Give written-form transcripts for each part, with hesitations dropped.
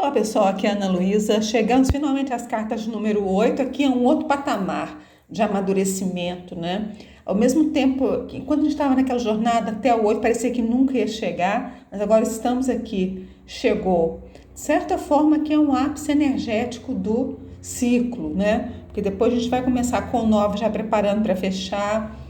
Olá pessoal, aqui é a Ana Luísa, chegamos finalmente às cartas de número 8, aqui é um outro patamar de amadurecimento, né? Ao mesmo tempo, que quando a gente estava naquela jornada até o 8, parecia que nunca ia chegar, mas agora estamos aqui, chegou. De certa forma que é um ápice energético do ciclo, né? Porque depois a gente vai começar com o 9 já preparando para fechar.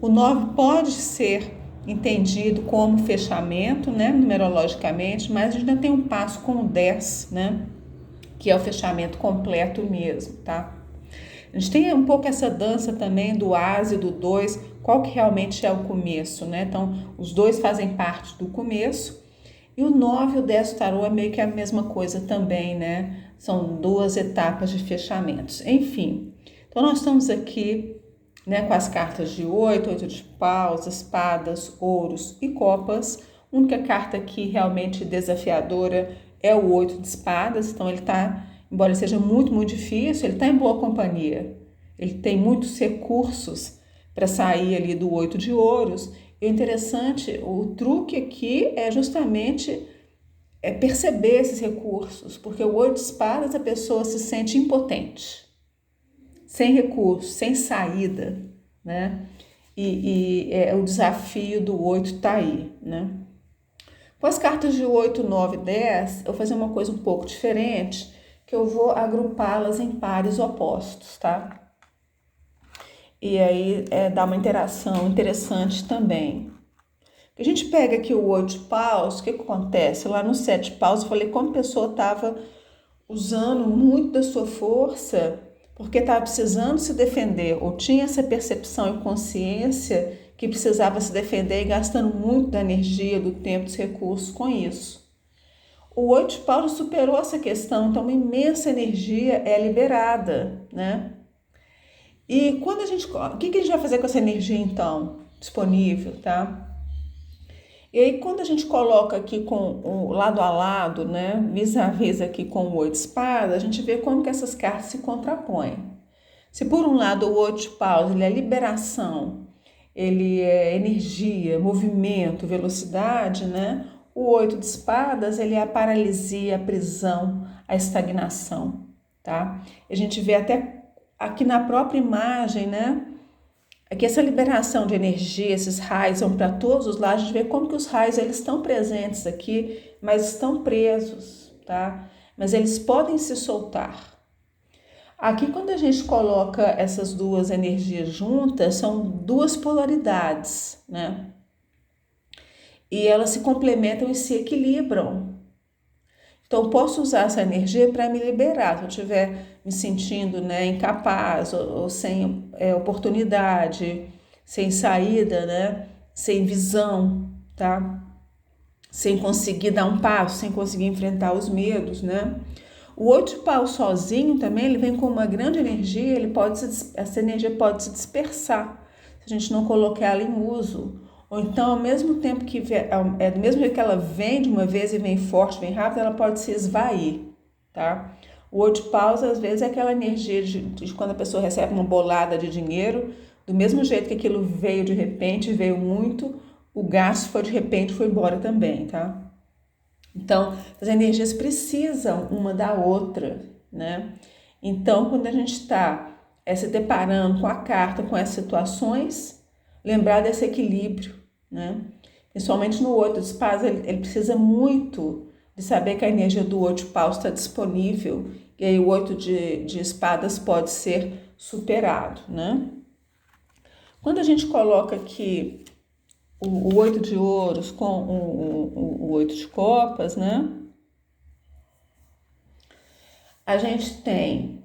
O 9 pode ser entendido como fechamento, né, numerologicamente, mas a gente ainda tem um passo com o 10, né, que é o fechamento completo mesmo, tá? A gente tem um pouco essa dança também do asa e do 2, qual que realmente é o começo, né? Então, os dois fazem parte do começo, e o 9 e o 10 do tarô é meio que a mesma coisa também, né? São duas etapas de fechamentos. Enfim, então nós estamos aqui, né, com as cartas de 8 de paus, espadas, ouros e copas. A única carta aqui realmente desafiadora é o 8 de espadas, então ele está, embora ele seja muito, muito difícil, ele está em boa companhia. Ele tem muitos recursos para sair ali do 8 de ouros. E o interessante, o truque aqui é justamente perceber esses recursos, porque o 8 de espadas a pessoa se sente impotente, sem recurso, sem saída, né? O desafio do 8 tá aí, né? Com as cartas de 8, 9 e 10, eu vou fazer uma coisa um pouco diferente, que eu vou agrupá-las em pares opostos, tá? E aí dá uma interação interessante também. A gente pega aqui o 8 de paus, o que acontece? Lá no 7 de paus eu falei como a pessoa estava usando muito da sua força porque estava precisando se defender, ou tinha essa percepção e consciência que precisava se defender e gastando muito da energia, do tempo, dos recursos com isso. O 8 de paus superou essa questão, então uma imensa energia é liberada, né? E quando o que a gente vai fazer com essa energia então disponível, tá? E aí quando a gente coloca aqui com o lado a lado, né, vis-a-vis aqui com o 8 de espadas, a gente vê como que essas cartas se contrapõem. Se por um lado o 8 de paus ele é liberação, ele é energia, movimento, velocidade, né? O 8 de espadas ele é a paralisia, a prisão, a estagnação, tá? A gente vê até aqui na própria imagem, né? É que essa liberação de energia, esses raios vão para todos os lados, a gente vê como que os raios eles estão presentes aqui, mas estão presos, tá? Mas eles podem se soltar. Aqui quando a gente coloca essas duas energias juntas, são duas polaridades, né? E elas se complementam e se equilibram. Então, eu posso usar essa energia para me liberar. Se eu estiver me sentindo, né, incapaz ou sem oportunidade, sem saída, né, sem visão, tá? Sem conseguir dar um passo, sem conseguir enfrentar os medos, né? O 8 de pau sozinho também, ele vem com uma grande energia, essa energia pode se dispersar se a gente não colocar ela em uso. Ou então, ao mesmo tempo do mesmo jeito que ela vem de uma vez e vem forte, vem rápido, ela pode se esvair, tá? O 8 de paus, às vezes, é aquela energia de quando a pessoa recebe uma bolada de dinheiro, do mesmo jeito que aquilo veio de repente, veio muito, o gasto foi de repente, foi embora também, tá? Então, as energias precisam uma da outra, né? Então, quando a gente está se deparando com a carta, com essas situações, lembrar desse equilíbrio, né? Principalmente no 8 de espadas, ele precisa muito de saber que a energia do 8 de paus está disponível e aí o 8 de espadas pode ser superado, né? Quando a gente coloca aqui o 8 de ouros com o 8 de copas, né? A gente tem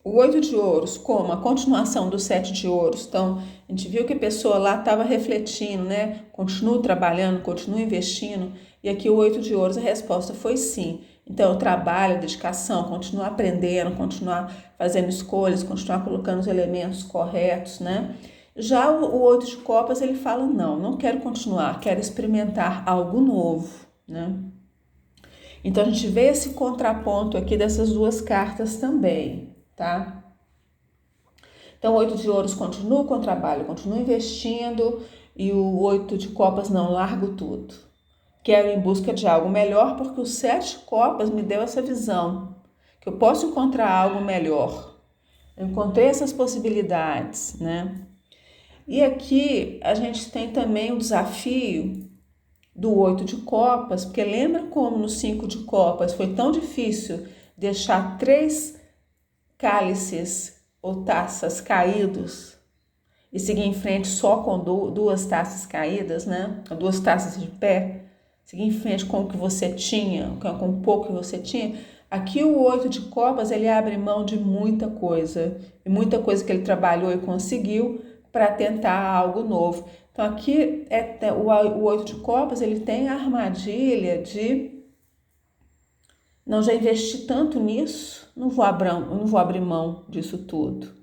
o 8 de ouros como a continuação do 7 de ouros. Então, a gente viu que a pessoa lá estava refletindo, né? Continua trabalhando, continua investindo. E aqui o 8 de ouros, a resposta foi sim. Então, trabalho, dedicação, continuar aprendendo, continuar fazendo escolhas, continuar colocando os elementos corretos, né? Já o 8 de copas, ele fala, não quero continuar, quero experimentar algo novo, né? Então, a gente vê esse contraponto aqui dessas duas cartas também, tá? Então, o 8 de ouros continua com o trabalho, continua investindo, e o 8 de copas não, largo tudo. quero ir em busca de algo melhor, porque o 7 de copas me deu essa visão, que eu posso encontrar algo melhor. Eu encontrei essas possibilidades, né? E aqui a gente tem também o desafio do 8 de copas, porque lembra como no 5 de copas foi tão difícil deixar 3 cálices ou taças caídos e seguir em frente só com 2 taças caídas, né? 2 taças de pé, seguir em frente com o que você tinha, com o pouco que você tinha. Aqui o 8 de copas, ele abre mão de muita coisa, e muita coisa que ele trabalhou e conseguiu para tentar algo novo. Então aqui o 8 de copas, ele tem a armadilha de não, já investi tanto nisso, não vou abrir mão disso tudo,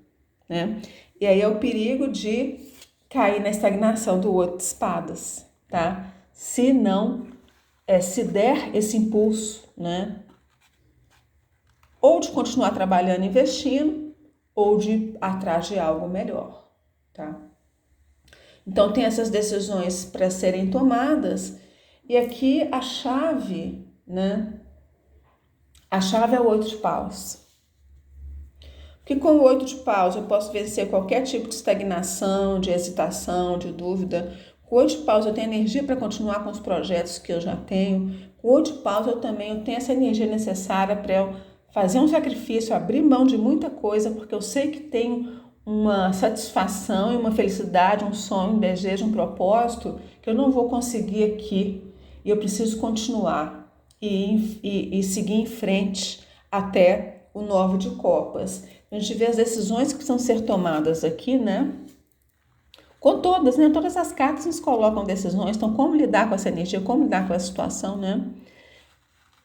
né? E aí é o perigo de cair na estagnação do 8 de espadas, tá? Se não, se der esse impulso, né? Ou de continuar trabalhando, investindo, ou de ir atrás de algo melhor, tá? Então tem essas decisões para serem tomadas, e aqui a chave, né? A chave é o 8 de paus. Porque com o 8 de paus eu posso vencer qualquer tipo de estagnação, de hesitação, de dúvida. Com o 8 de paus eu tenho energia para continuar com os projetos que eu já tenho. Com o 8 de paus eu tenho essa energia necessária para eu fazer um sacrifício, abrir mão de muita coisa, porque eu sei que tenho uma satisfação e uma felicidade, um sonho, um desejo, um propósito que eu não vou conseguir aqui. E eu preciso continuar e seguir em frente até o 9 de copas. A gente vê as decisões que precisam ser tomadas aqui, né? Com todas, né? Todas as cartas nos colocam decisões. Então, como lidar com essa energia, como lidar com essa situação, né?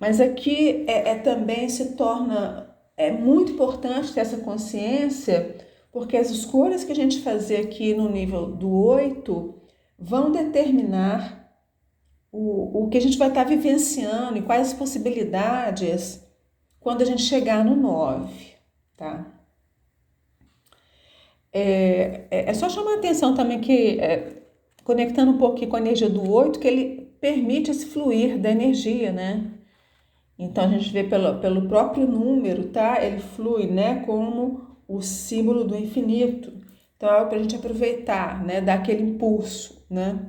Mas aqui também se torna muito importante ter essa consciência, porque as escolhas que a gente fazer aqui no nível do 8 vão determinar o que a gente vai estar vivenciando e quais as possibilidades quando a gente chegar no 9, tá? É só chamar a atenção também que, conectando um pouquinho com a energia do 8, que ele permite esse fluir da energia, né? Então a gente vê pelo próprio número, tá? Ele flui, né? Como o símbolo do infinito. Então é para a gente aproveitar, né? Dar aquele impulso, né?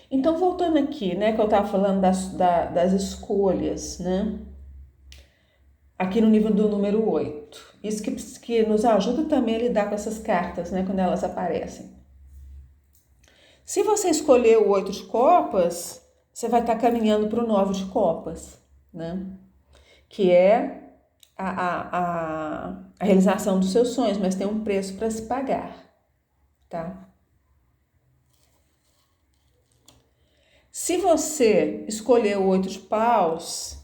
Então voltando aqui, né? Que eu estava falando das escolhas, né? Aqui no nível do número 8. Isso que nos ajuda também a lidar com essas cartas, né? Quando elas aparecem. Se você escolher o 8 de copas, você vai estar caminhando para o 9 de copas, né? Que é a realização dos seus sonhos, mas tem um preço para se pagar, tá? Se você escolher o 8 de paus,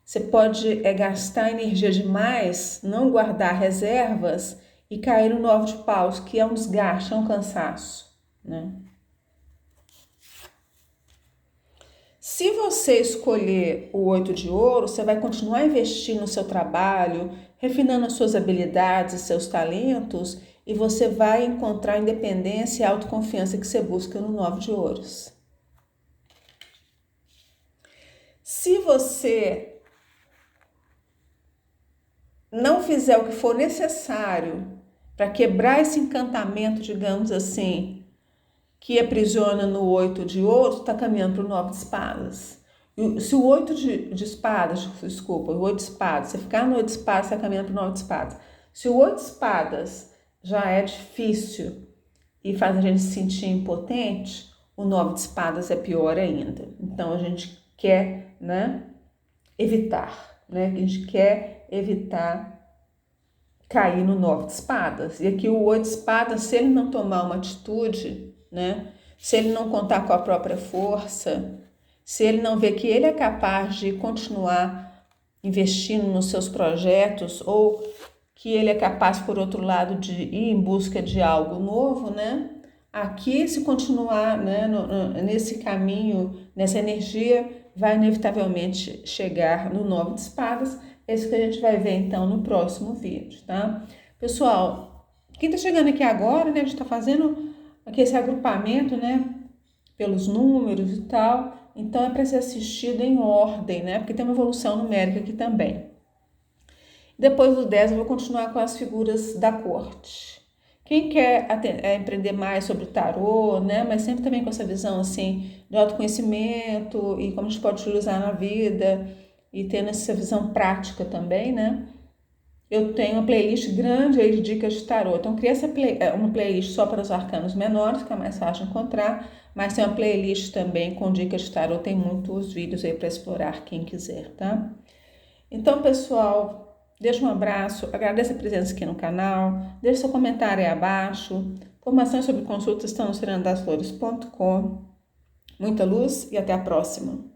você pode gastar energia demais, não guardar reservas e cair no 9 de paus, que é um desgaste, é um cansaço, né? Se você escolher o 8 de ouro, você vai continuar investindo no seu trabalho, refinando as suas habilidades e seus talentos, e você vai encontrar a independência e a autoconfiança que você busca no 9 de ouros. Se você não fizer o que for necessário para quebrar esse encantamento, digamos assim, que aprisiona no 8 de ouros, está caminhando para o 9 de espadas. E se o 8 de espadas, desculpa, o 8 de espadas, você ficar no 8 de espadas, está caminhando para o 9 de espadas. Se o 8 de espadas já é difícil e faz a gente se sentir impotente, o 9 de espadas é pior ainda. Então a gente quer, né, evitar, né? A gente quer evitar cair no 9 de espadas. E aqui o 8 de espadas, se ele não tomar uma atitude, né? Se ele não contar com a própria força, se ele não ver que ele é capaz de continuar investindo nos seus projetos, ou que ele é capaz, por outro lado, de ir em busca de algo novo, né? Aqui, se continuar, né, nesse caminho, nessa energia, vai inevitavelmente chegar no 9 de espadas. É isso que a gente vai ver então no próximo vídeo, tá? Pessoal, quem tá chegando aqui agora, né, a gente tá fazendo aqui esse agrupamento, né, pelos números e tal. Então é para ser assistido em ordem, né? Porque tem uma evolução numérica aqui também. Depois do 10 eu vou continuar com as figuras da corte. Quem quer aprender mais sobre o tarô, né? Mas sempre também com essa visão assim de autoconhecimento e como a gente pode utilizar na vida e tendo essa visão prática também, né? Eu tenho uma playlist grande aí de dicas de tarô. Então, criei uma playlist só para os arcanos menores, que é mais fácil de encontrar, mas tem uma playlist também com dicas de tarô. Tem muitos vídeos aí para explorar, quem quiser, tá? Então, pessoal, deixa um abraço, agradeço a presença aqui no canal, deixe seu comentário aí abaixo. Informações sobre consultas estão no serenadasflores.com. Muita luz e até a próxima!